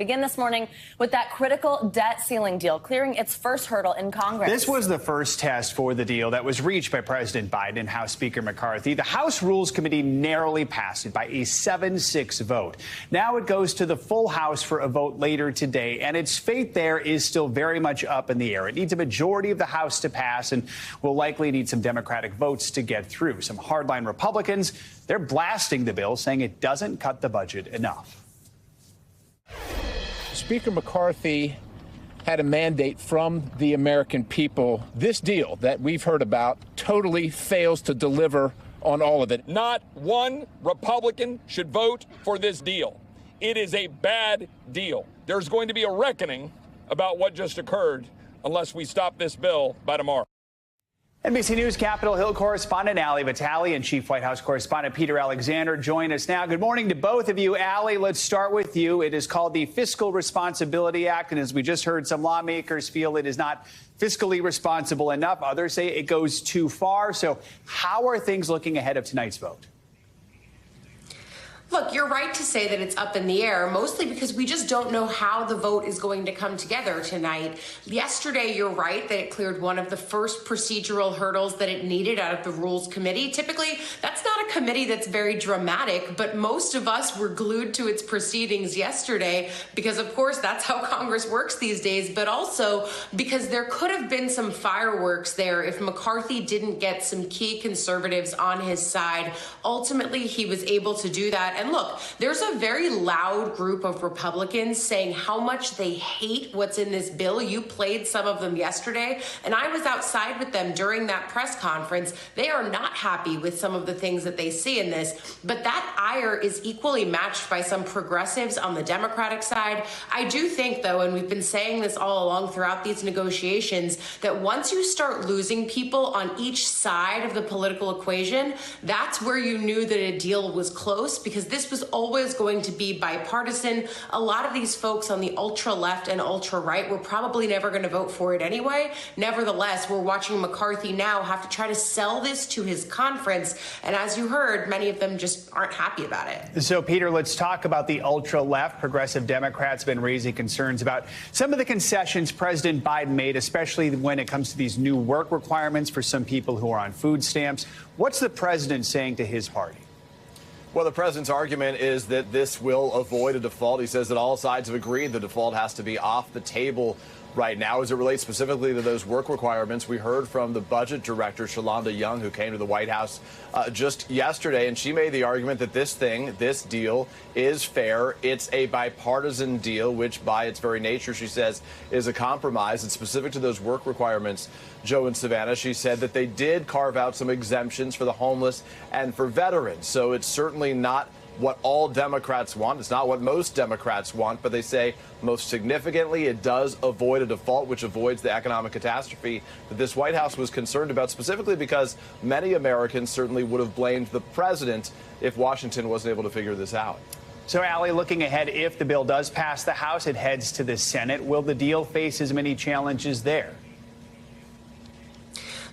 begin this morning with that critical debt ceiling deal clearing its first hurdle in Congress. This was the first test for the deal that was reached by President Biden and House Speaker McCarthy. The House Rules Committee narrowly passed it by a 7-6 vote. Now it goes to the full House for a vote later today, and its fate there is still very much up in the air. It needs a majority of the House to pass and will likely need some Democratic votes to get through. Some hardline Republicans, they're blasting the bill, saying it doesn't cut the budget enough. Speaker McCarthy had a mandate from the American people. This deal that we've heard about totally fails to deliver on all of it. Not one Republican should vote for this deal. It is a bad deal. There's going to be a reckoning about what just occurred unless we stop this bill by tomorrow. NBC News Capitol Hill correspondent Ali Vitale and Chief White House correspondent Peter Alexander join us now. Good morning to both of you. Ali, let's start with you. It is called the Fiscal Responsibility Act, and as we just heard, some lawmakers feel it is not fiscally responsible enough. Others say it goes too far. So how are things looking ahead of tonight's vote? Look, you're right to say that it's up in the air, mostly because we just don't know how the vote is going to come together tonight. Yesterday, you're right that it cleared one of the first procedural hurdles that it needed out of the Rules Committee. Typically, that's not a committee that's very dramatic, but most of us were glued to its proceedings yesterday because, of course, that's how Congress works these days, but also because there could have been some fireworks there if McCarthy didn't get some key conservatives on his side. Ultimately, he was able to do that. And look, there's a very loud group of Republicans saying how much they hate what's in this bill. You played some of them yesterday, and I was outside with them during that press conference. They are not happy with some of the things that they see in this, but that ire is equally matched by some progressives on the Democratic side. I do think, though, and we've been saying this all along throughout these negotiations, that once you start losing people on each side of the political equation, that's where you knew that a deal was close, because this was always going to be bipartisan. A lot of these folks on the ultra left and ultra right were probably never going to vote for it anyway. Nevertheless, we're watching McCarthy now have to try to sell this to his conference. And as you heard, many of them just aren't happy about it. So, Peter, let's talk about the ultra left. Progressive Democrats have been raising concerns about some of the concessions President Biden made, especially when it comes to these new work requirements for some people who are on food stamps. What's the president saying to his party? Well, the president's argument is that this will avoid a default. He says that all sides have agreed the default has to be off the table right now. As it relates specifically to those work requirements, we heard from the budget director, Shalonda Young, who came to the White House just yesterday, and she made the argument that this deal is fair. It's a bipartisan deal, which by its very nature, she says, is a compromise. And specific to those work requirements, Joe and Savannah, she said that they did carve out some exemptions for the homeless and for veterans. So it's certainly not what all Democrats want. It's not what most Democrats want, but they say most significantly it does avoid a default, which avoids the economic catastrophe that this White House was concerned about, specifically because many Americans certainly would have blamed the president if Washington wasn't able to figure this out. So, Ali, looking ahead, if the bill does pass the House, it heads to the Senate. Will the deal face as many challenges there?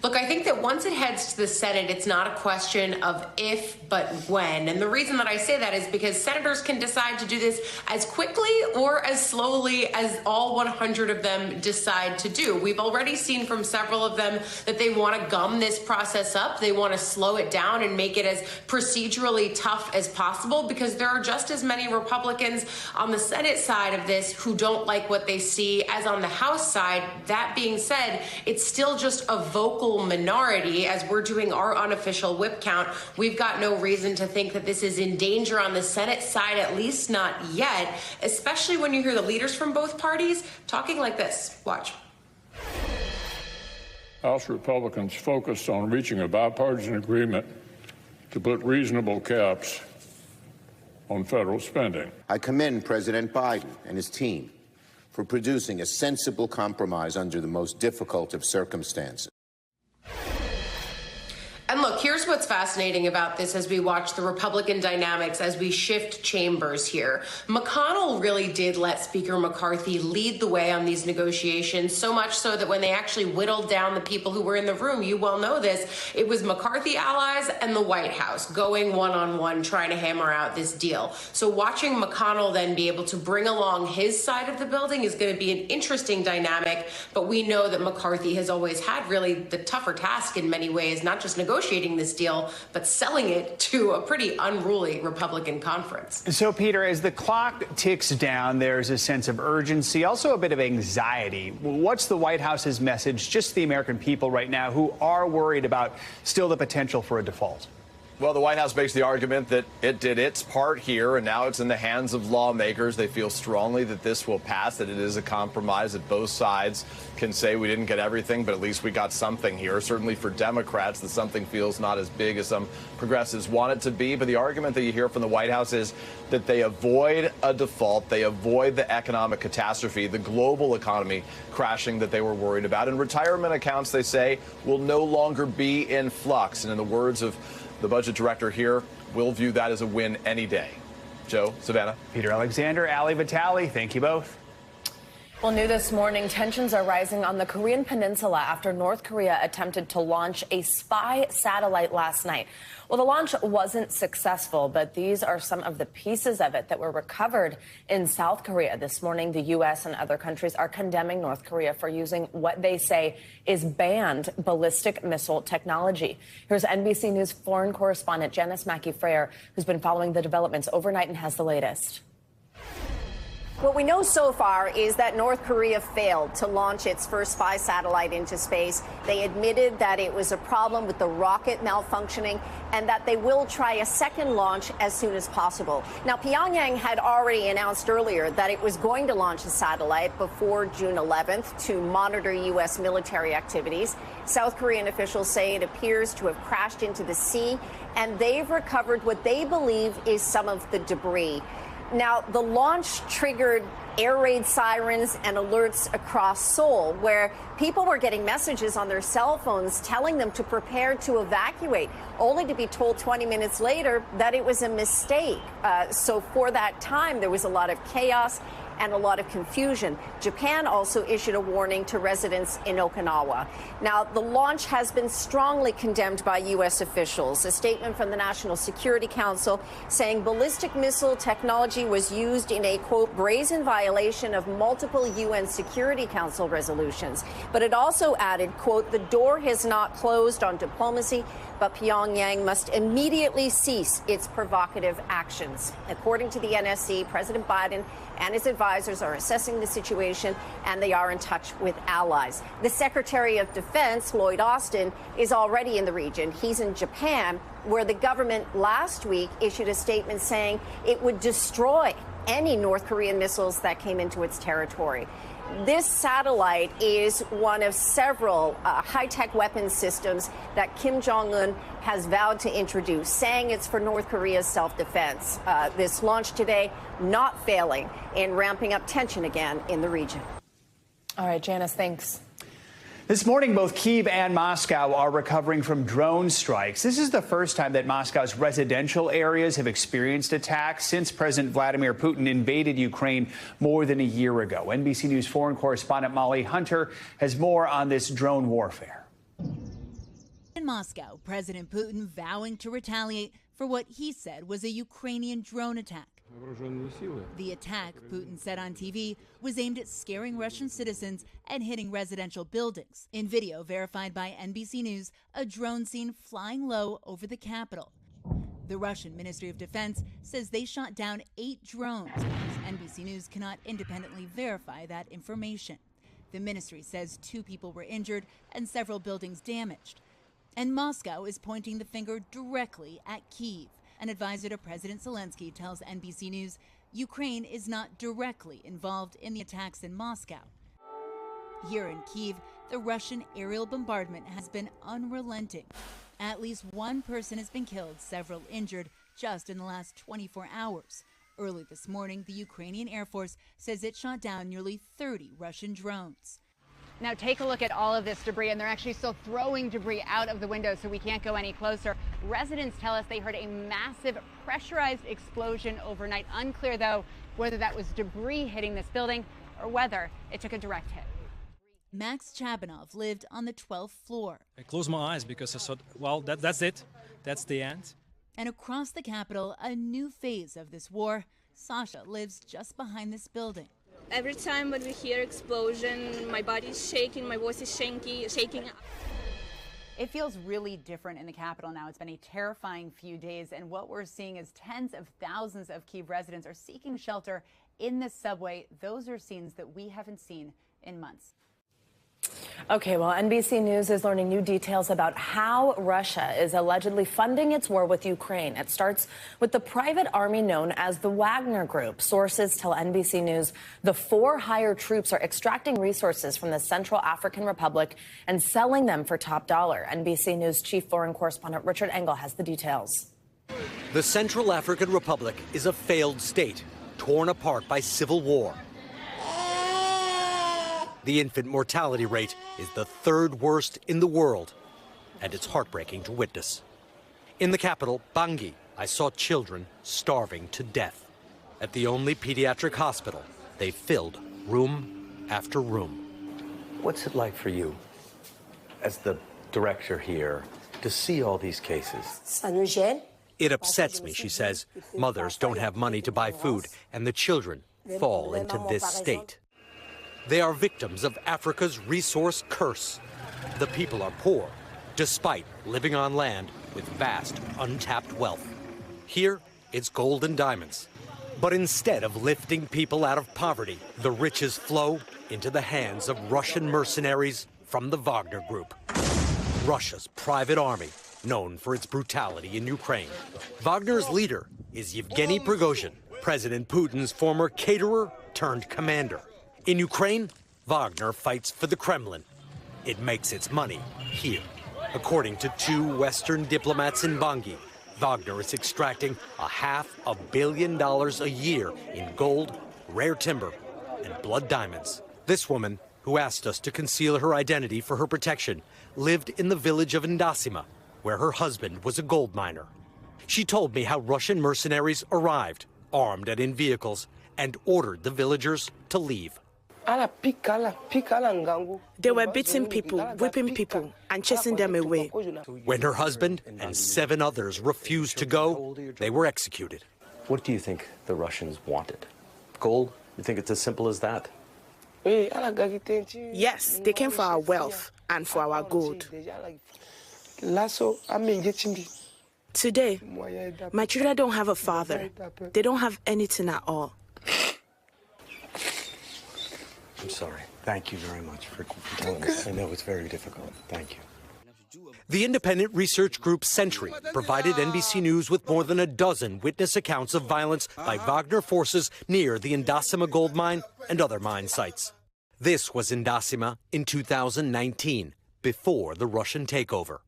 Look, I think that once it heads to the Senate, it's not a question of if, but when. And the reason that I say that is because senators can decide to do this as quickly or as slowly as all 100 of them decide to do. We've already seen from several of them that they want to gum this process up. They want to slow it down and make it as procedurally tough as possible, because there are just as many Republicans on the Senate side of this who don't like what they see as on the House side. That being said, it's still just a vocal minority. As we're doing our unofficial whip count, we've got no reason to think that this is in danger on the Senate side, at least not yet, especially when you hear the leaders from both parties talking like this. Watch. House Republicans focused on reaching a bipartisan agreement to put reasonable caps on federal spending. I commend President Biden and his team for producing a sensible compromise under the most difficult of circumstances. And look, Look, here's what's fascinating about this as we watch the Republican dynamics, as we shift chambers here. McConnell really did let Speaker McCarthy lead the way on these negotiations, so much so that when they actually whittled down the people who were in the room, you well know this, it was McCarthy allies and the White House going one-on-one trying to hammer out this deal. So watching McConnell then be able to bring along his side of the building is going to be an interesting dynamic, but we know that McCarthy has always had really the tougher task in many ways, not just negotiating this deal, but selling it to a pretty unruly Republican conference. So, Peter, as the clock ticks down, there's a sense of urgency, also a bit of anxiety. What's the White House's message just to the American people right now who are worried about still the potential for a default? Well, the White House makes the argument that it did its part here, and now it's in the hands of lawmakers. They feel strongly that this will pass, that it is a compromise, that both sides can say we didn't get everything, but at least we got something here. Certainly for Democrats, the something feels not as big as some progressives want it to be. But the argument that you hear from the White House is that they avoid a default, they avoid the economic catastrophe, the global economy crashing that they were worried about. And retirement accounts, they say, will no longer be in flux. And in the words of the budget director here, will view that as a win any day. Joe, Savannah. Peter Alexander, Ali Vitale, thank you both. Well, new this morning, tensions are rising on the Korean peninsula after North Korea attempted to launch a spy satellite last night. Well, the launch wasn't successful, but these are some of the pieces of it that were recovered in South Korea. This morning, the U.S. and other countries are condemning North Korea for using what they say is banned ballistic missile technology. Here's NBC News foreign correspondent Janice Mackey-Frayer, who's been following the developments overnight and has the latest. What we know so far is that North Korea failed to launch its first spy satellite into space. They admitted that it was a problem with the rocket malfunctioning and that they will try a second launch as soon as possible. Now, Pyongyang had already announced earlier that it was going to launch a satellite before June 11th to monitor U.S. military activities. South Korean officials say it appears to have crashed into the sea, and they've recovered what they believe is some of the debris. Now, the launch triggered air raid sirens and alerts across Seoul, where people were getting messages on their cell phones telling them to prepare to evacuate, only to be told 20 minutes later that it was a mistake. So for that time, there was a lot of chaos and a lot of confusion. Japan also issued a warning to residents in Okinawa. Now, the launch has been strongly condemned by U.S. officials. A statement from the National Security Council saying ballistic missile technology was used in a, quote, brazen violation of multiple UN Security Council resolutions. But it also added, quote, the door has not closed on diplomacy, but Pyongyang must immediately cease its provocative actions. According to the NSC, President Biden and his advisors are assessing the situation, and they are in touch with allies. The Secretary of Defense, Lloyd Austin, is already in the region. He's in Japan, where the government last week issued a statement saying it would destroy any North Korean missiles that came into its territory. This satellite is one of several high-tech weapons systems that Kim Jong-un has vowed to introduce, saying it's for North Korea's self-defense. This launch today not failing in ramping up tension again in the region. All right, Janice, thanks. This morning, both Kyiv and Moscow are recovering from drone strikes. This is the first time that Moscow's residential areas have experienced attacks since President Vladimir Putin invaded Ukraine more than a year ago. NBC News foreign correspondent Molly Hunter has more on this drone warfare. In Moscow, President Putin vowing to retaliate for what he said was a Ukrainian drone attack. The attack, Putin said on TV, was aimed at scaring Russian citizens and hitting residential buildings. In video verified by NBC News, a drone seen flying low over the capital. The Russian Ministry of Defense says they shot down 8 drones. NBC News cannot independently verify that information. The ministry says 2 people were injured and several buildings damaged. And Moscow is pointing the finger directly at Kyiv. An advisor to President Zelensky tells NBC News Ukraine is not directly involved in the attacks in Moscow. Here in Kyiv, the Russian aerial bombardment has been unrelenting. At least 1 person has been killed, several injured just in the last 24 hours. Early this morning, the Ukrainian Air Force says it shot down nearly 30 Russian drones. Now take a look at all of this debris, and they're actually still throwing debris out of the windows, so we can't go any closer. Residents tell us they heard a massive pressurized explosion overnight. Unclear, though, whether that was debris hitting this building or whether it took a direct hit. Max Chabanov lived on the 12th floor. I closed my eyes because I thought, well, that's it. That's the end. And across the Capitol, a new phase of this war. Sasha lives just behind this building. Every time when we hear explosion, my body's shaking, my voice is shaking. It feels really different in the Capitol now. It's been a terrifying few days, and what we're seeing is tens of thousands of Kyiv residents are seeking shelter in the subway. Those are scenes that we haven't seen in months. Okay, well, NBC News is learning new details about how Russia is allegedly funding its war with Ukraine. It starts with the private army known as the Wagner Group. Sources tell NBC News the 4 hired troops are extracting resources from the Central African Republic and selling them for top dollar. NBC News chief foreign correspondent Richard Engel has the details. The Central African Republic is a failed state, torn apart by civil war. The infant mortality rate is the 3rd worst in the world, and it's heartbreaking to witness. In the capital, Bangui, I saw children starving to death. At the only pediatric hospital, they filled room after room. What's it like for you, as the director here, to see all these cases? It upsets me, she says. Mothers don't have money to buy food, and the children fall into this state. They are victims of Africa's resource curse. The people are poor, despite living on land with vast, untapped wealth. Here, it's gold and diamonds. But instead of lifting people out of poverty, the riches flow into the hands of Russian mercenaries from the Wagner Group, Russia's private army, known for its brutality in Ukraine. Wagner's leader is Yevgeny Prigozhin, President Putin's former caterer turned commander. In Ukraine, Wagner fights for the Kremlin. It makes its money here. According to 2 Western diplomats in Bangui, Wagner is extracting $500 million a year in gold, rare timber, and blood diamonds. This woman, who asked us to conceal her identity for her protection, lived in the village of Ndasima, where her husband was a gold miner. She told me how Russian mercenaries arrived, armed and in vehicles, and ordered the villagers to leave. They were beating people, whipping people, and chasing them away. When her husband and 7 others refused to go, they were executed. What do you think the Russians wanted? Gold? You think it's as simple as that? Yes, they came for our wealth and for our gold. Today, my children don't have a father. They don't have anything at all. I'm sorry. Thank you very much for telling us. I know it's very difficult. Thank you. The independent research group Sentry provided NBC News with more than a dozen witness accounts of violence by Wagner forces near the Ndasima gold mine and other mine sites. This was Ndasima in 2019, before the Russian takeover.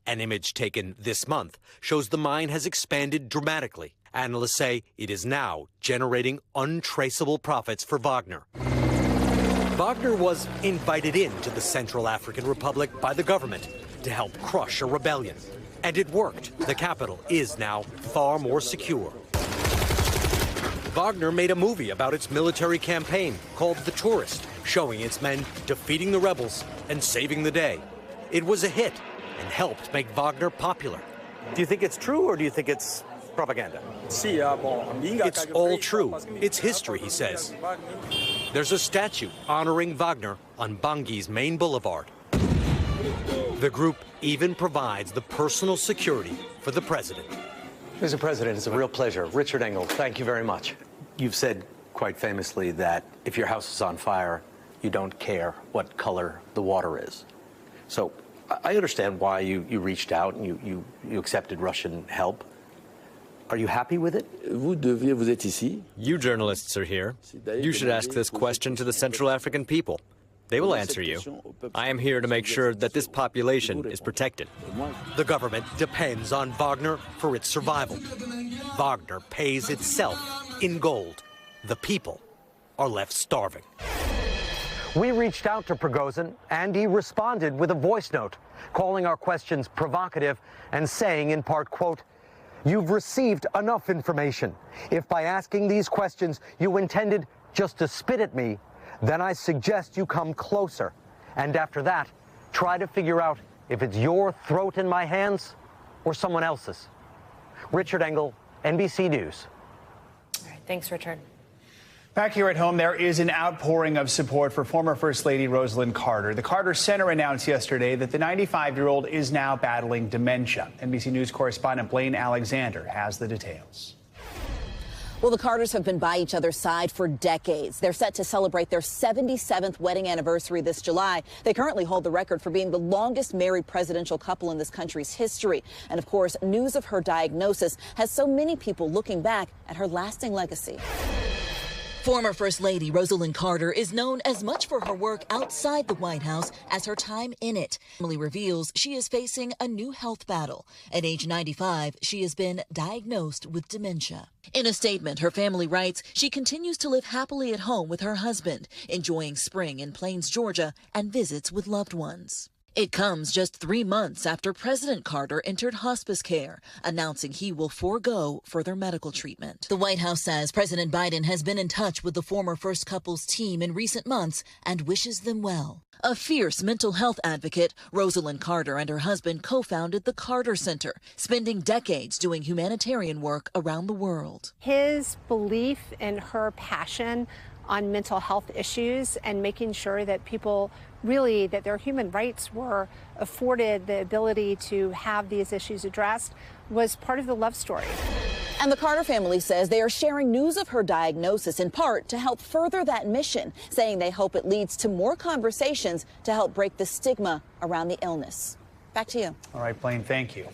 An image taken this month shows the mine has expanded dramatically. Analysts say it is now generating untraceable profits for Wagner. Wagner was invited into the Central African Republic by the government to help crush a rebellion. And it worked. The capital is now far more secure. Wagner made a movie about its military campaign called The Tourist, showing its men defeating the rebels and saving the day. It was a hit and helped make Wagner popular. Do you think it's true, or do you think it's propaganda? It's all true. It's history, he says. There's a statue honoring Wagner on Bangui's main boulevard. The group even provides the personal security for the president. Mr. President, it's a real pleasure. Richard Engel, thank you very much. You've said quite famously that if your house is on fire, you don't care what color the water is. So I understand why you reached out and you accepted Russian help. Are you happy with it? You journalists are here. You should ask this question to the Central African people. They will answer you. I am here to make sure that this population is protected. The government depends on Wagner for its survival. Wagner pays itself in gold. The people are left starving. We reached out to Prigozhin, and he responded with a voice note, calling our questions provocative and saying in part, quote, "You've received enough information. If by asking these questions you intended just to spit at me, then I suggest you come closer. And after that, try to figure out if it's your throat in my hands or someone else's." Richard Engel, NBC News. All right, thanks, Richard. Back here at home, there is an outpouring of support for former First Lady Rosalynn Carter. The Carter Center announced yesterday that the 95-year-old is now battling dementia. NBC News correspondent Blaine Alexander has the details. Well, the Carters have been by each other's side for decades. They're set to celebrate their 77th wedding anniversary this July. They currently hold the record for being the longest married presidential couple in this country's history. And of course, news of her diagnosis has so many people looking back at her lasting legacy. Former First Lady Rosalynn Carter is known as much for her work outside the White House as her time in it. Family reveals she is facing a new health battle. At age 95, she has been diagnosed with dementia. In a statement, her family writes she continues to live happily at home with her husband, enjoying spring in Plains, Georgia, and visits with loved ones. It comes just 3 months after President Carter entered hospice care, announcing he will forego further medical treatment. The White House says President Biden has been in touch with the former first couple's team in recent months and wishes them well. A fierce mental health advocate, Rosalynn Carter and her husband co-founded the Carter Center, spending decades doing humanitarian work around the world. His belief in her passion on mental health issues and making sure that people really, that their human rights were afforded the ability to have these issues addressed was part of the love story. And the Carter family says they are sharing news of her diagnosis in part to help further that mission, saying they hope it leads to more conversations to help break the stigma around the illness. Back to you. All right, Blaine, thank you.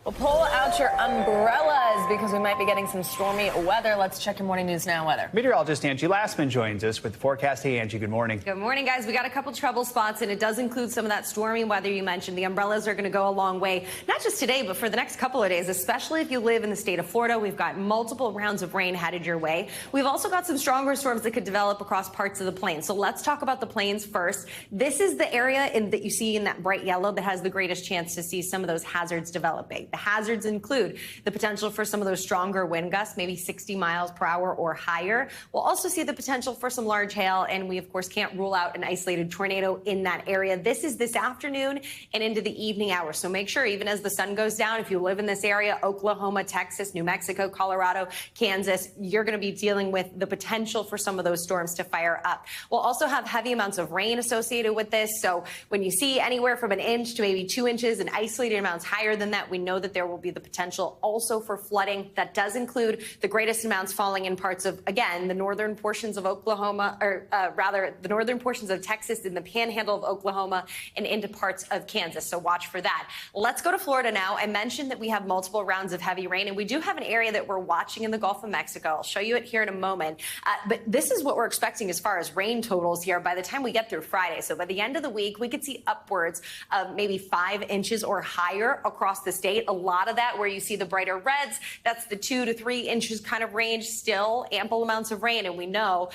Well, pull out your umbrellas because we might be getting some stormy weather. Let's check your morning news now weather. Meteorologist Angie Lassman joins us with the forecast. Hey, Angie, good morning. Good morning, guys. We got a couple trouble spots, and it does include some of that stormy weather you mentioned. The umbrellas are going to go a long way, not just today, but for the next couple of days, especially if you live in the state of Florida. We've got multiple rounds of rain headed your way. We've also got some stronger storms that could develop across parts of the plains. So let's talk about the plains first. This is the area that you see in that bright yellow that has the greatest chance to see some of those hazards developing. The hazards include the potential for some of those stronger wind gusts, maybe 60 miles per hour or higher. We'll also see the potential for some large hail, and we, of course, can't rule out an isolated tornado in that area. This is this afternoon and into the evening hours. So make sure, even as the sun goes down, if you live in this area, Oklahoma, Texas, New Mexico, Colorado, Kansas, you're going to be dealing with the potential for some of those storms to fire up. We'll also have heavy amounts of rain associated with this. So when you see anywhere from an inch to maybe 2 inches and isolated amounts higher than that, we know that there will be the potential also for flooding. That does include the greatest amounts falling in parts of, again, the northern portions of Oklahoma, or rather the northern portions of Texas, in the panhandle of Oklahoma, and into parts of Kansas. So watch for that. Let's go to Florida now. I mentioned that we have multiple rounds of heavy rain, and we do have an area that we're watching in the Gulf of Mexico. I'll show you it here in a moment. But this is what we're expecting as far as rain totals here by the time we get through Friday. So by the end of the week, we could see upwards of maybe 5 inches or higher across the state. A lot of that where you see the brighter reds, that's the 2 to 3 inches kind of range, still ample amounts of rain. And we know,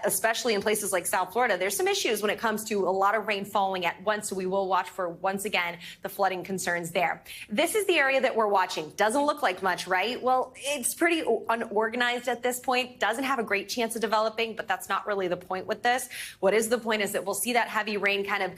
especially in places like South Florida, there's some issues when it comes to a lot of rain falling at once. So we will watch for, once again, the flooding concerns there. This is the area that we're watching. Doesn't look like much, right? Well, it's pretty unorganized at this point. Doesn't have a great chance of developing, but that's not really the point with this. What is the point is that we'll see that heavy rain kind of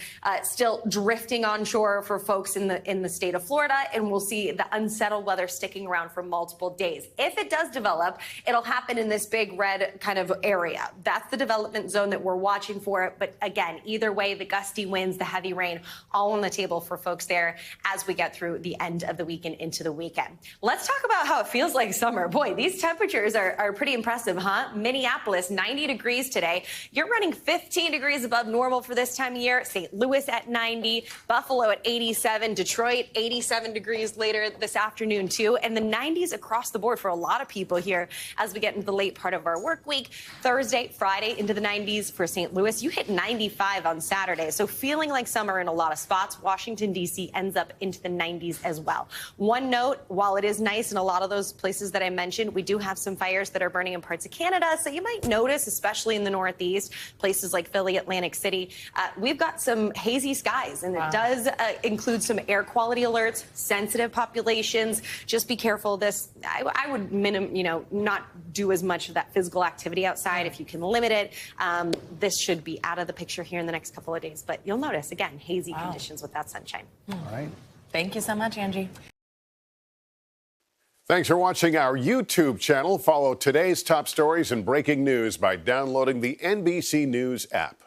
still drifting onshore for folks in the state of Florida, and we'll see the unsettled weather sticking around for multiple days. If it does develop, it'll happen in this big red kind of area. That's the development zone that we're watching for. But again, either way, the gusty winds, the heavy rain, all on the table for folks there as we get through the end of the week and into the weekend. Let's talk about how it feels like summer. Boy, these temperatures are pretty impressive, huh? Minneapolis, 90 degrees today. You're running 15 degrees above normal for this time of year. St. Louis at 90, Buffalo at 87, Detroit, 87 degrees later later this afternoon, too. And the 90s across the board for a lot of people here as we get into the late part of our work week. Thursday, Friday into the 90s for St. Louis. You hit 95 on Saturday. So feeling like summer in a lot of spots. Washington, D.C. ends up into the 90s as well. One note, while it is nice in a lot of those places that I mentioned, we do have some fires that are burning in parts of Canada. So you might notice, especially in the Northeast, places like Philly, Atlantic City, we've got some hazy skies, and it does include some air quality alerts, sensitive populations. Just be careful of this. I would not do as much of that physical activity outside if you can limit it. This should be out of the picture here in the next couple of days, but you'll notice, again, hazy conditions with that sunshine. All right. Thank you so much, Angie. Thanks for watching our YouTube channel. Follow today's top stories and breaking news by downloading the NBC News app.